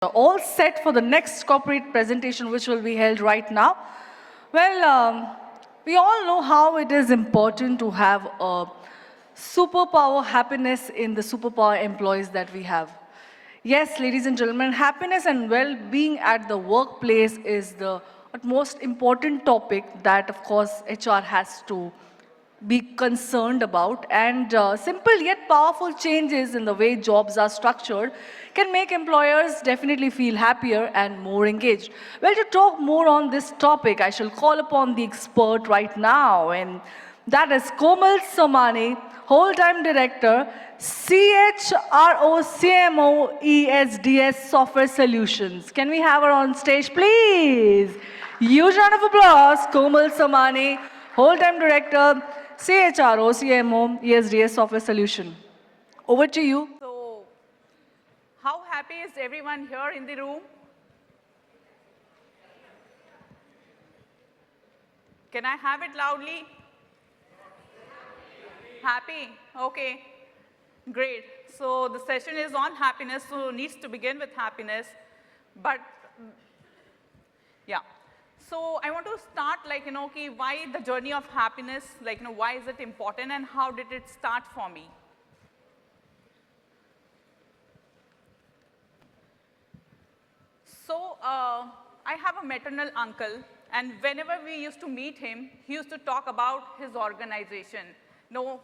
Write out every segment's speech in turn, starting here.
All set for the next corporate presentation, which will be held right now. Well, we all know how it is important to have a superpower happiness in the superpower employees that we have. Yes, ladies and gentlemen, happiness and well-being at the workplace is the most important topic that, of course, HR has to be concerned about, and simple yet powerful changes in the way jobs are structured can make employers definitely feel happier and more engaged. Well, to talk more on this topic, I shall call upon the expert right now, and that is Komal Somani, whole-time director, CHRO CMO ESDS Software Solutions. Can we have her on stage, please? Huge round of applause, Komal Somani, whole-time director, CHRO, CMO, ESDS Software Solution. Over to you. So, how happy is everyone here in the room? Can I have it loudly? Happy? Okay. Great. So, the session is on happiness, so needs to begin with happiness. But, yeah. So I want to start why the journey of happiness, why is it important and how did it start for me? So I have a maternal uncle, and whenever we used to meet him, he used to talk about his organization. So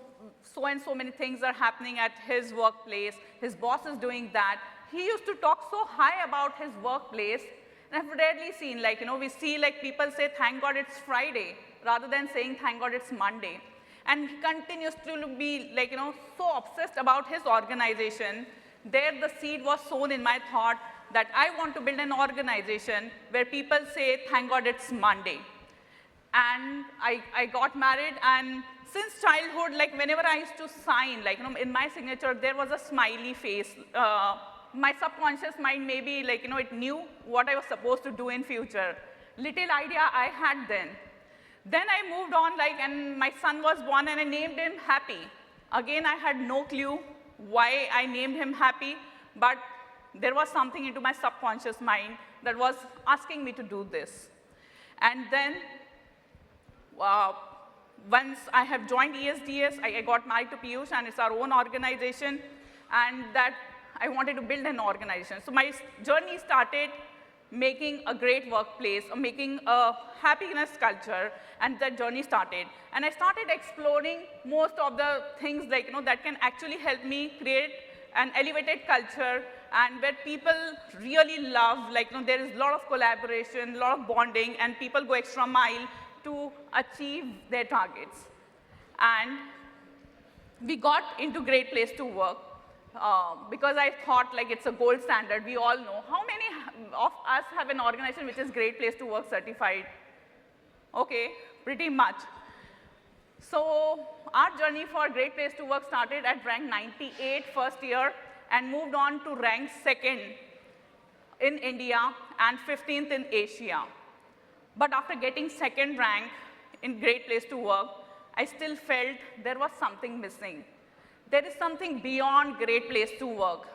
and so many things are happening at his workplace. His boss is doing that. He used to talk so high about his workplace. And I've rarely seen, we see people say, thank God it's Friday, rather than saying, thank God it's Monday. And he continues to be, so obsessed about his organization. There the seed was sown in my thought that I want to build an organization where people say, thank God it's Monday. And I got married, and since childhood, whenever I used to sign, in my signature, there was a smiley face. My subconscious mind maybe it knew what I was supposed to do in future. Little idea I had then. Then I moved on and my son was born and I named him Happy. Again, I had no clue why I named him Happy, but there was something into my subconscious mind that was asking me to do this. And then once I have joined ESDS, I got married to Piyush, and it's our own organization, and that I wanted to build an organization. So my journey started making a great workplace, or making a happiness culture, and that journey started. And I started exploring most of the things that can actually help me create an elevated culture, and where people really love, there is a lot of collaboration, a lot of bonding, and people go extra mile to achieve their targets. And we got into Great Place to Work. Because I thought it's a gold standard. We all know. How many of us have an organization which is Great Place to Work certified? Okay, pretty much. So our journey for Great Place to Work started at rank 98 first year and moved on to rank 2nd in India and 15th in Asia. But after getting 2nd rank in Great Place to Work, I still felt there was something missing. There is something beyond Great Place to Work.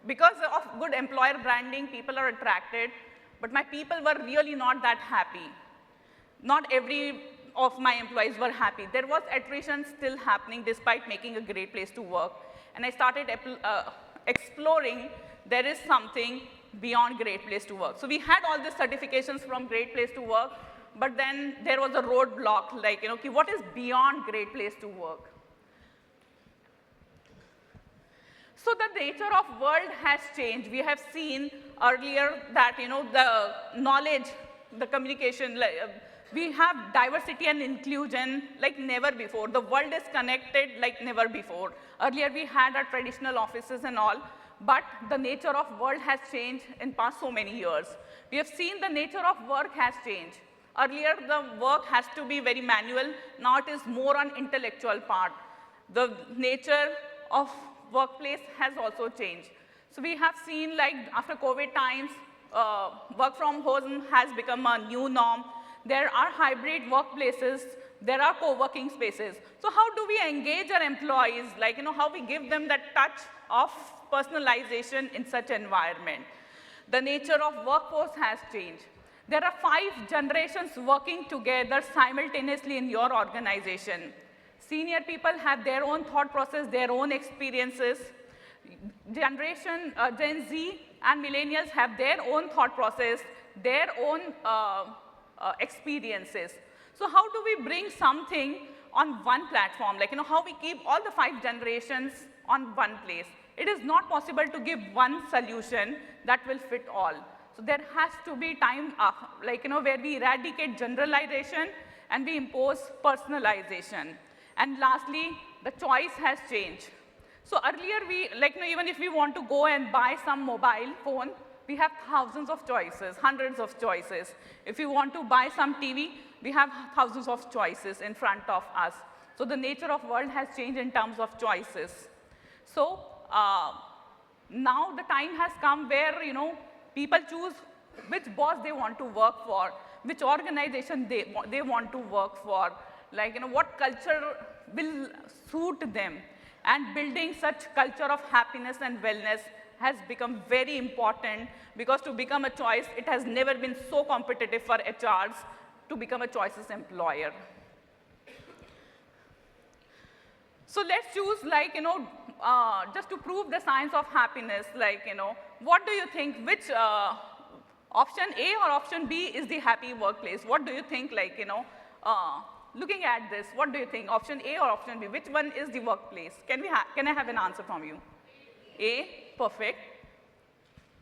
Because of good employer branding, people are attracted, but my people were really not that happy. Not every of my employees were happy. There was attrition still happening despite making a great place to work. And I started exploring there is something beyond Great Place to Work. So we had all these certifications from Great Place to Work, but then there was a roadblock, what is beyond Great Place to Work? So the nature of world has changed. We have seen earlier that the knowledge, the communication, we have diversity and inclusion like never before. The world is connected like never before. Earlier we had our traditional offices and all, but the nature of world has changed in past so many years. We have seen the nature of work has changed. Earlier the work has to be very manual. Now it is more on intellectual part. The nature of workplace has also changed. So we have seen after COVID times, work from home has become a new norm. There are hybrid workplaces, there are co-working spaces. So how do we engage our employees, how we give them that touch of personalization in such environment? The nature of workforce has changed. There are 5 generations working together simultaneously in your organization. Senior people have their own thought process, their own experiences. Gen Z and millennials have their own thought process, their own experiences. So how do we bring something on one platform? Like, how we keep all the 5 generations on one place. It is not possible to give one solution that will fit all. So there has to be time, where we eradicate generalization and we impose personalization. And lastly, the choice has changed. So earlier, even if we want to go and buy some mobile phone, we have thousands of choices, hundreds of choices. If you want to buy some TV, we have thousands of choices in front of us. So the nature of world has changed in terms of choices. So now the time has come where, people choose which boss they want to work for, which organization they want to work for, what culture will suit them. And building such culture of happiness and wellness has become very important, because to become a choice, it has never been so competitive for HRs to become a choices employer. So let's choose, just to prove the science of happiness, what do you think, which option A or option B is the happy workplace? What do you think, looking at this, what do you think, option A or option B? Which one is the workplace? Can I have an answer from you? A, perfect.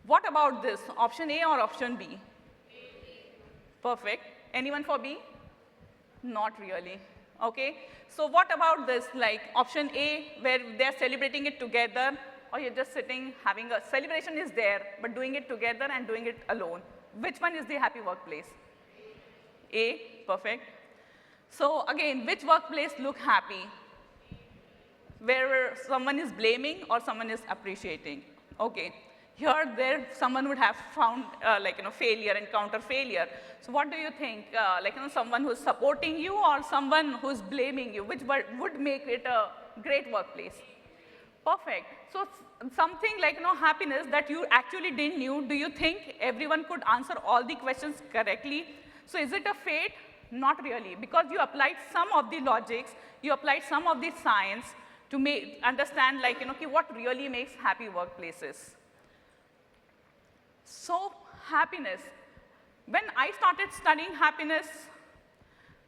What about this, option A or option B? Perfect. Anyone for B? Not really. Okay. So what about this, option A, where they're celebrating it together, or you're just sitting, having a celebration is there, but doing it together and doing it alone? Which one is the happy workplace? A, perfect. So again, which workplace look happy? Where someone is blaming or someone is appreciating? Okay. Here, someone would have found, failure, encounter failure. So what do you think? Someone who's supporting you or someone who's blaming you? Which would make it a great workplace? Perfect. So something like, happiness that you actually didn't know. Do you think everyone could answer all the questions correctly? So is it a fate? Not really, because you applied some of the logics, you applied some of the science to understand, what really makes happy workplaces. So happiness. When I started studying happiness,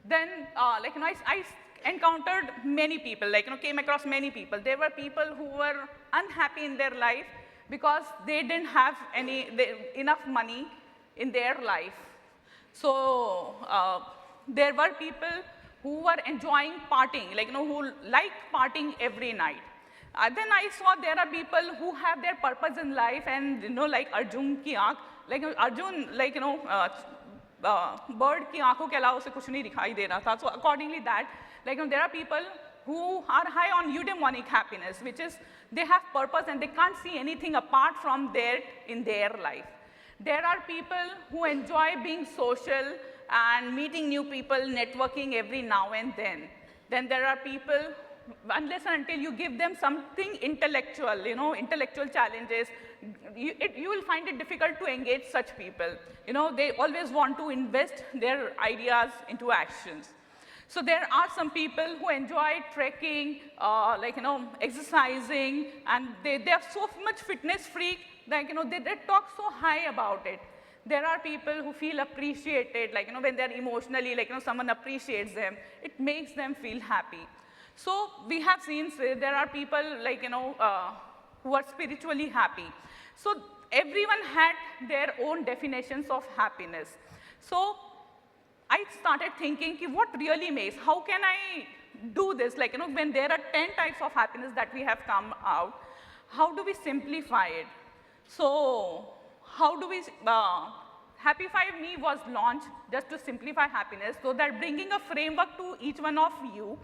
then I encountered many people, came across many people. There were people who were unhappy in their life because they didn't have enough money in their life. So there were people who were enjoying partying, who liked partying every night. Then I saw there are people who have their purpose in life, and like Arjun ki aankh, Arjun, bird ki aankhon ke alawa usse kuch nahi dikhai de raha tha. So accordingly that, there are people who are high on eudaimonic happiness, which is they have purpose and they can't see anything apart from that in their life. There are people who enjoy being social and meeting new people, networking every now and then. Then there are people, unless and until you give them something intellectual, intellectual challenges, you will find it difficult to engage such people. They always want to invest their ideas into actions. So there are some people who enjoy trekking, exercising, and they are so much fitness freak, they talk so high about it. There are people who feel appreciated, when they're emotionally, someone appreciates them, it makes them feel happy. So we have seen, there are people, who are spiritually happy. So everyone had their own definitions of happiness. So I started thinking, what really makes, how can I do this? When there are 10 types of happiness that we have come out, how do we simplify it? So how do we, Happify Me was launched just to simplify happiness, so that bringing a framework to each one of you,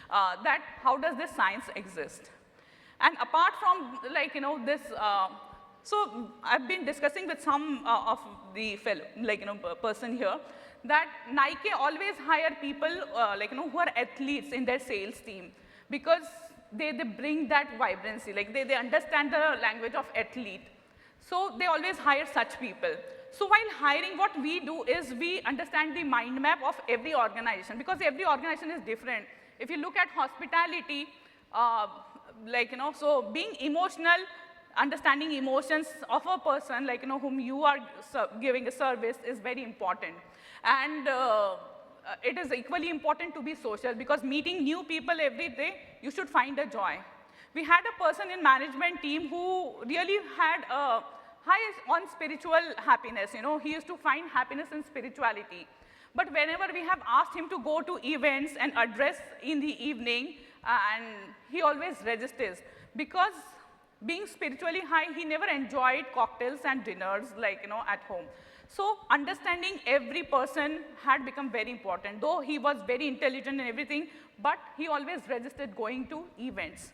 that how does this science exist? And apart from this, so I've been discussing with some of the fellow, person here, that Nike always hire people, who are athletes in their sales team, because they bring that vibrancy, they understand the language of athlete. So they always hire such people. So while hiring, what we do is we understand the mind map of every organization, because every organization is different. If you look at hospitality, so being emotional, understanding emotions of a person, whom you are giving a service is very important. And it is equally important to be social, because meeting new people every day, you should find a joy. We had a person in management team who really had a high on spiritual happiness. He used to find happiness in spirituality. But whenever we have asked him to go to events and address in the evening, and he always registers, because being spiritually high, he never enjoyed cocktails and dinners at home. So understanding every person had become very important. Though he was very intelligent and everything, but he always registered going to events.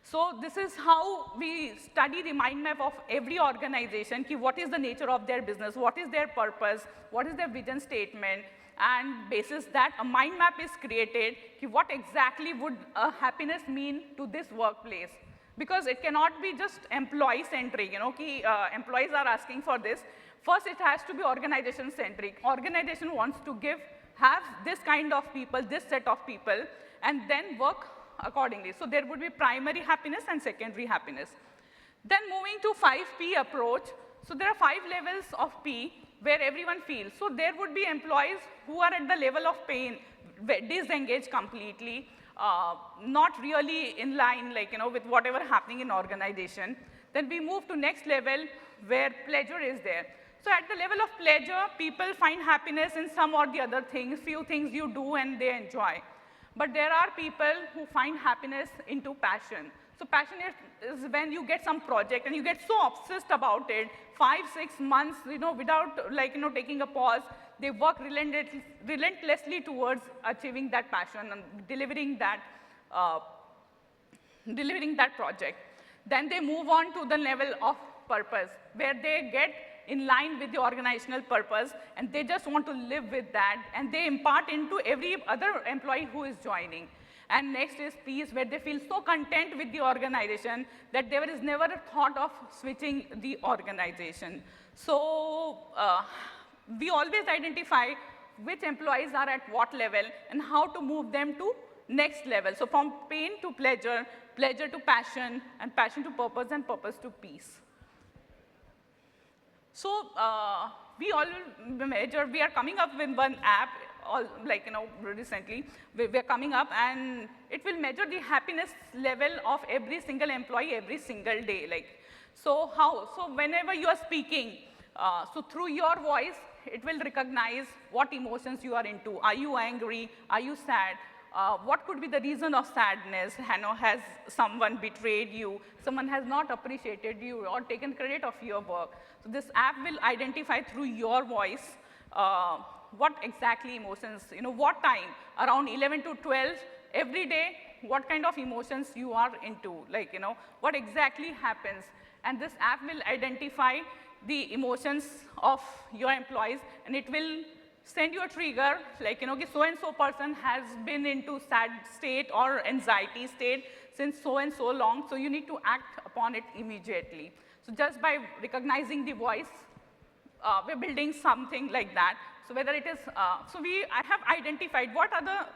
So this is how we study the mind map of every organization, what is the nature of their business, what is their purpose, what is their vision statement, and basis that a mind map is created, what exactly would happiness mean to this workplace. Because it cannot be just employee-centric, employees are asking for this. First, it has to be organization-centric. Organization wants to have this kind of people, this set of people, and then work accordingly. So there would be primary happiness and secondary happiness. Then moving to 5P approach. So there are 5 levels of P where everyone feels. So there would be employees who are at the level of pain, disengaged completely, not really in line with whatever happening in organization. Then we move to next level where pleasure is there. So at the level of pleasure, people find happiness in some or the other things, few things you do and they enjoy. But there are people who find happiness into passion. So passion is when you get some project and you get so obsessed about it, 5-6 months, without taking a pause. They work relentlessly towards achieving that passion and delivering that project. Then they move on to the level of purpose, where they get in line with the organizational purpose, and they just want to live with that, and they impart into every other employee who is joining. And next is peace, where they feel so content with the organization that there is never a thought of switching the organization. So we always identify which employees are at what level and how to move them to next level. So from pain to pleasure, pleasure to passion, and passion to purpose, and purpose to peace. So we all measure, we are coming up with one app, recently, we are coming up, and it will measure the happiness level of every single employee every single day. So how? So whenever you are speaking, so through your voice, it will recognize what emotions you are into. Are you angry? Are you sad? What could be the reason of sadness? Has someone betrayed you? Someone has not appreciated you or taken credit of your work? So this app will identify through your voice what exactly emotions, what time, around 11 to 12, every day, what kind of emotions you are into, what exactly happens. And this app will identify the emotions of your employees, and it will send you a trigger, so-and-so person has been into sad state or anxiety state since so-and-so long, so you need to act upon it immediately. So just by recognizing the voice, we're building something like that. So whether it is, I have identified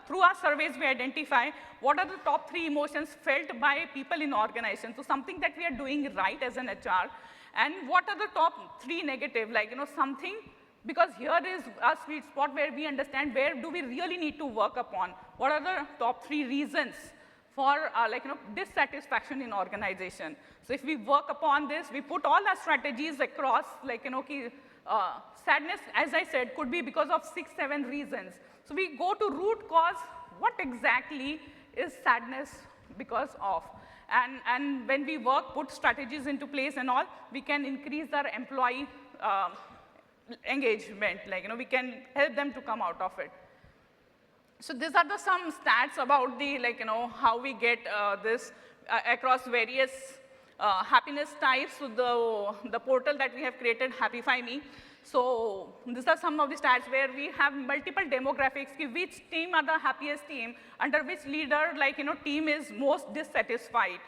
through our surveys we identify what are the top 3 emotions felt by people in organizations. So something that we are doing right as an HR, and what are the top 3 negative, something, because here is a sweet spot where we understand where do we really need to work upon. What are the top 3 reasons for dissatisfaction in organization. So if we work upon this, we put all our strategies across, sadness, as I said, could be because of 6-7 reasons. So we go to root cause, what exactly is sadness because of? And when we put strategies into place and all, we can increase our employee engagement, we can help them to come out of it. So these are some stats about the, how we get this across various happiness types. So the portal that we have created, Happify Me. So these are some of the stats where we have multiple demographics, which team are the happiest team, under which leader, team is most dissatisfied.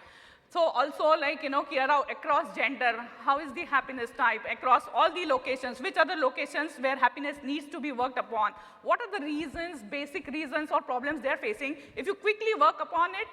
So also like, across gender, how is the happiness type across all the locations, which are the locations where happiness needs to be worked upon, what are the reasons, basic reasons or problems they're facing. If you quickly work upon it,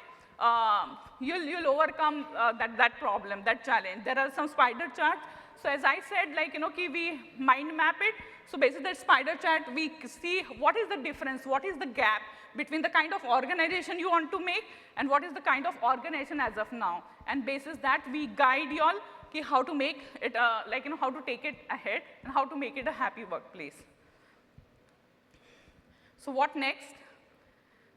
you'll overcome that problem, that challenge. There are some spider charts. So as I said, like, we mind map it. So basically that spider chart, we see what is the difference, what is the gap between the kind of organization you want to make and what is the kind of organization as of now. And basis that, we guide you all how to make it, how to take it ahead and how to make it a happy workplace. So what next?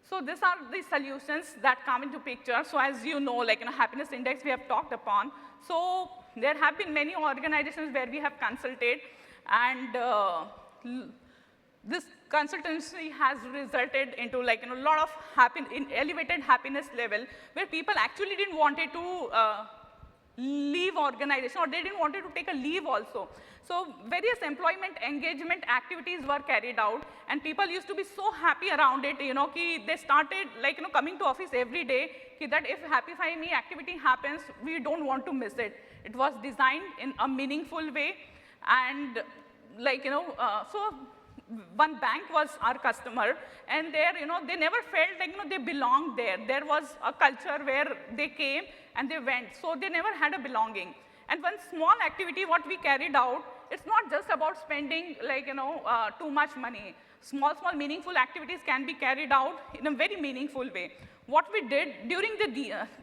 So these are the solutions that come into picture. So as you know, like, happiness index we have talked upon. So there have been many organizations where we have consulted, and this consultancy has resulted into, like, a lot of elevated happiness level, where people actually didn't wanted to leave organization, or they didn't wanted to take a leave also. So various employment engagement activities were carried out, and people used to be so happy around it, they started, like, coming to office every day, that if Happify Me activity happens, we don't want to miss it. It was designed in a meaningful way, and like, so one bank was our customer, and there, they never felt like, they belonged there. There was a culture where they came and they went, so they never had a belonging. And one small activity what we carried out, it's not just about spending, like, too much money. Small meaningful activities can be carried out in a very meaningful way. What we did during the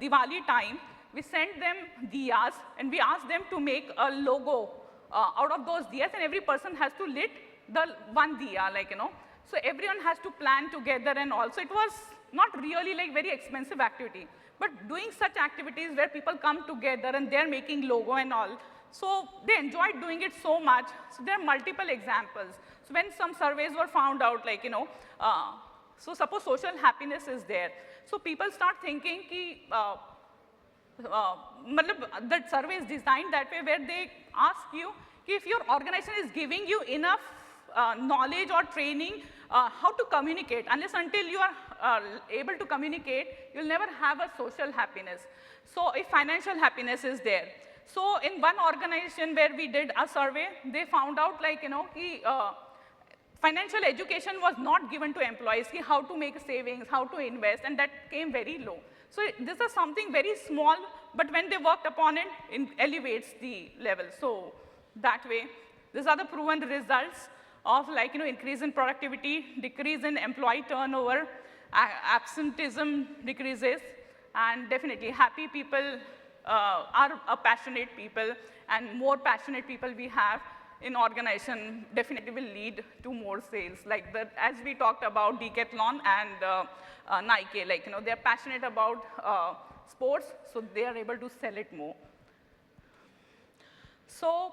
Diwali time, we sent them diyas, and we asked them to make a logo out of those diyas, and every person has to lit the one diya, like, So everyone has to plan together, and also it was not really like very expensive activity. But doing such activities where people come together and they're making logo and all, so they enjoyed doing it so much. So there are multiple examples. So when some surveys were found out, like, so suppose social happiness is there. So people start thinking, that survey is designed that way, where they ask you if your organization is giving you enough knowledge or training how to communicate. Unless until you are able to communicate, you'll never have a social happiness. So if financial happiness is there. So in one organization where we did a survey, they found out, like, financial education was not given to employees, how to make savings, how to invest, and that came very low. So this is something very small, but when they worked upon it, it elevates the level. So that way, these are the proven results of, like, increase in productivity, decrease in employee turnover, absenteeism decreases, and definitely happy people are a passionate people, and more passionate people we have in organization definitely will lead to more sales. Like that, as we talked about Decathlon and Nike, like, they're passionate about sports, so they are able to sell it more. So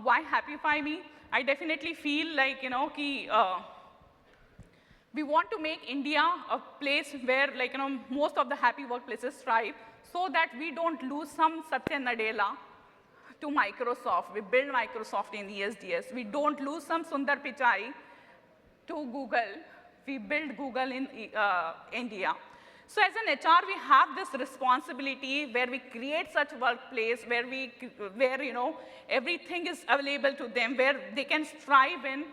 why Happify Me? I definitely feel like, we want to make India a place where, like, most of the happy workplaces thrive, so that we don't lose some Satya Nadella to Microsoft. We build Microsoft in ESDS. We don't lose some Sundar Pichai to Google. We build Google in India. So as an HR, we have this responsibility where we create such workplace where everything is available to them, where they can strive in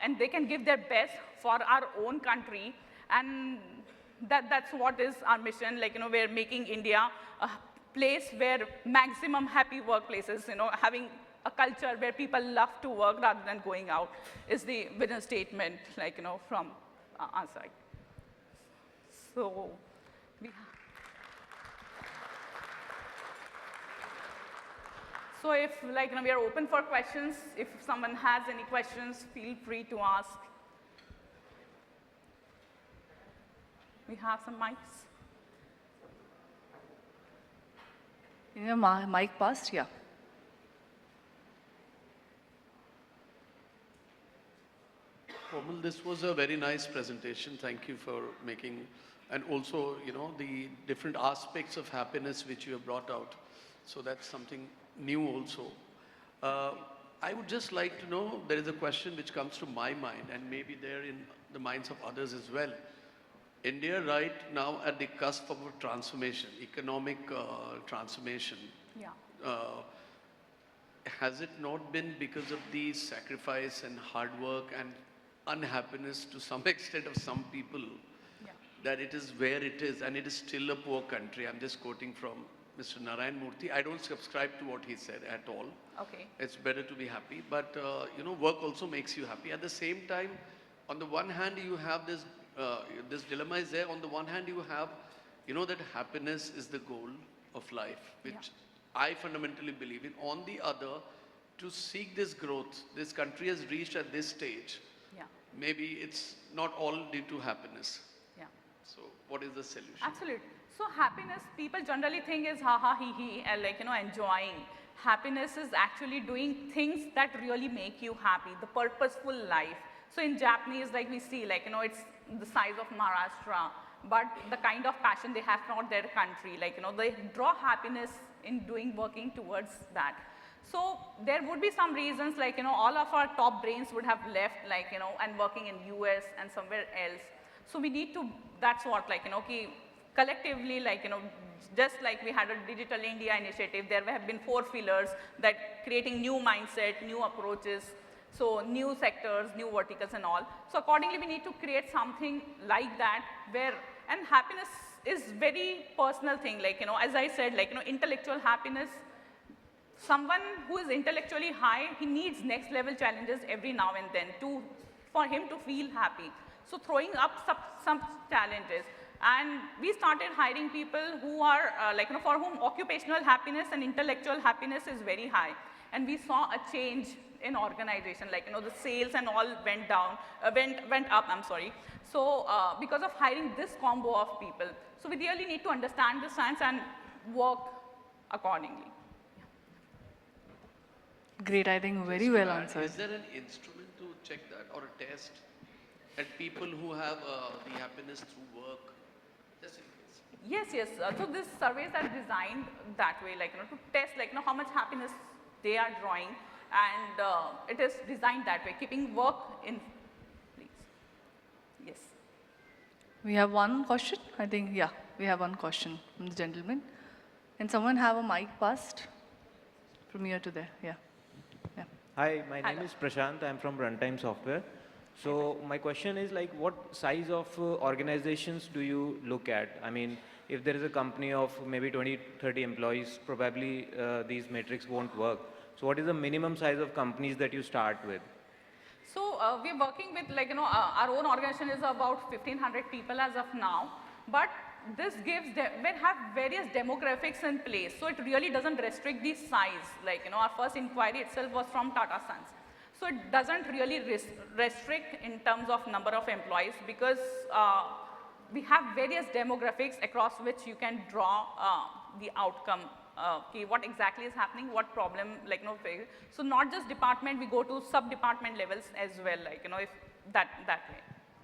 and they can give their best for our own country. And that's what is our mission. Like, we're making India a place where maximum happy workplaces, having a culture where people love to work rather than going out is the vision statement, like, from our side. So if, like, we are open for questions. If someone has any questions, feel free to ask. We have some mics. Mic passed, yeah. Komal, this was a very nice presentation. Thank you for making, and also, the different aspects of happiness which you have brought out. So that's something new also. I would just like to know, there is a question which comes to my mind, and maybe there in the minds of others as well. India right now at the cusp of a transformation, economic transformation. Yeah. Uh, has it not been because of the sacrifice and hard work and unhappiness to some extent of some people Yeah. that it is where it is and it is still a poor country? I'm just quoting from Mr. Narayan Murthy. I don't subscribe to what he said at all. Okay. It's better to be happy, but you know, work also makes you happy. At the same time, on the one hand, you have this dilemma is there. On the one hand, you have, you know, that happiness is the goal of life, which I fundamentally believe in. On the other, to seek this growth, this country has reached at this stage. Yeah. Maybe it's not all due to happiness. Yeah. So, what is the solution? Absolutely. So happiness, people generally think is ha ha he and like, enjoying. Happiness is actually doing things that really make you happy, the purposeful life. So in Japanese, like we see, like, it's the size of Maharashtra, but the kind of passion they have for their country, like, they draw happiness in working towards that. So there would be some reasons, like, all of our top brains would have left, like, and working in US and somewhere else. So we need to, that's what, like, collectively, like, just like we had a Digital India initiative, there have been 4 pillars that creating new mindset, new approaches, so new sectors, new verticals and all. So accordingly, we need to create something like that where, and happiness is very personal thing, like, as I said, like, intellectual happiness, someone who is intellectually high, he needs next level challenges every now and then for him to feel happy. So throwing up some challenges. And we started hiring people who are, for whom occupational happiness and intellectual happiness is very high. And we saw a change in organization, like, the sales and all went up, I'm sorry. So because of hiring this combo of people. So we really need to understand the science and work accordingly. Great, I think very well answered. Is there an instrument to check that or a test at people who have the happiness through work? Just in case. Yes. So these surveys are designed that way, like, to test, like, how much happiness they are drawing, and it is designed that way, keeping work in place. Yes. We have one question? I think, yeah, we have one question from the gentleman. Can someone have a mic passed from here to there? Yeah. Hi, my name is Prashant. I'm from Runtime Software. So my question is, like, what size of organizations do you look at? I mean, if there is a company of maybe 20, 30 employees, probably these metrics won't work. So what is the minimum size of companies that you start with? So we're working with, like, our own organization is about 1,500 people as of now, but this gives, we have various demographics in place, so it really doesn't restrict the size. Like, our first inquiry itself was from Tata Sons. So it doesn't really restrict in terms of number of employees, because we have various demographics across which you can draw the outcome. Okay, what exactly is happening, what problem, like, so not just department, we go to sub-department levels as well, like, if that way.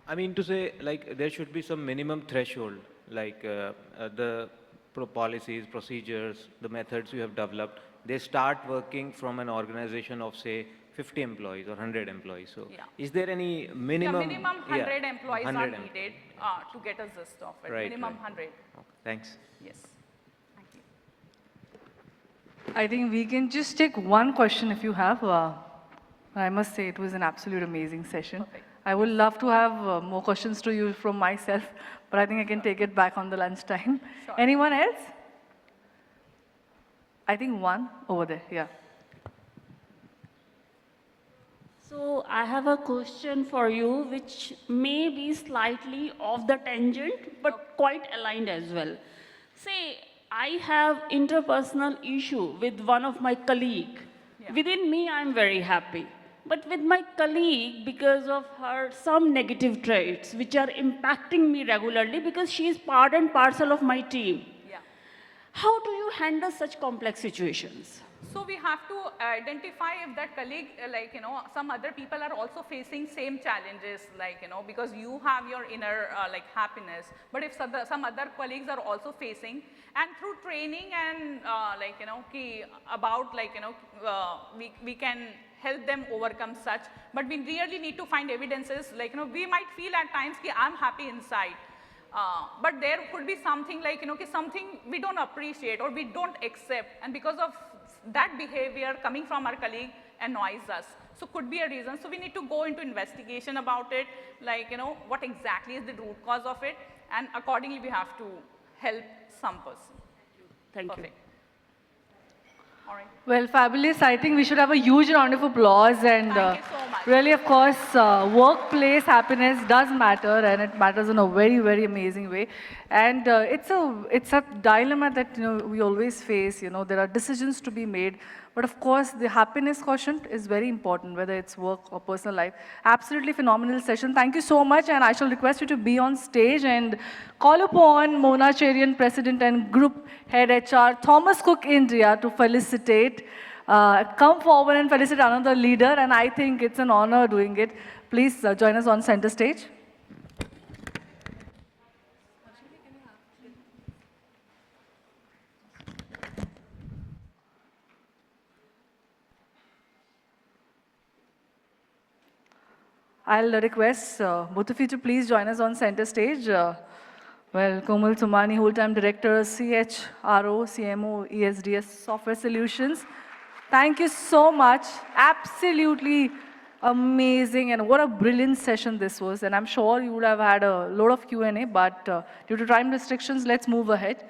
I mean to say, like, there should be some minimum threshold, like the policies, procedures, the methods you have developed, they start working from an organization of, say, 50 employees or 100 employees. So is there any minimum? Yeah, minimum 100 employees 100 are needed to get a gist of it. Right, minimum right. 100. Okay, thanks. Yes. Thank you. I think we can just take one question if you have. I must say it was an absolute amazing session. Perfect. I would love to have more questions to you from myself, but I think I can take it back on the lunchtime. Sure. Anyone else? I think one over there, yeah. So I have a question for you, which may be slightly off the tangent, but quite aligned as well. Say, I have interpersonal issue with one of my colleague. Yeah. Within me, I'm very happy. But with my colleague, because of her some negative traits, which are impacting me regularly, because she is part and parcel of my team. Yeah. How do you handle such complex situations? So we have to identify if that colleague, some other people are also facing same challenges, because you have your inner, happiness. But if some other colleagues are also facing, and through training and, we can help them overcome such. But we really need to find evidences, we might feel at times, I'm happy inside. But there could be something like, something we don't appreciate or we don't accept, and because of that behavior coming from our colleague annoys us. So could be a reason. So we need to go into investigation about it, like, what exactly is the root cause of it, and accordingly we have to help some person. Thank you. Perfect. All right. Well, fabulous. I think we should have a huge round of applause. And Thank you so much. really, of course, workplace happiness does matter, and it matters in a very, very amazing way. And it's a dilemma that we always face. There are decisions to be made, but of course, the happiness quotient is very important, whether it's work or personal life. Absolutely phenomenal session. Thank you so much, and I shall request you to be on stage and call upon Mona Cherian, President and Group Head HR, Thomas Cook India, to felicitate. Come forward and felicitate another leader, and I think it's an honor doing it. Please join us on center stage. I'll request both of you to please join us on center stage. Well, Komal Somani, whole-time director, CHRO, CMO, ESDS Software Solutions. Thank you so much. Absolutely amazing, and what a brilliant session this was. And I'm sure you would have had a lot of Q&A, but due to time restrictions, let's move ahead.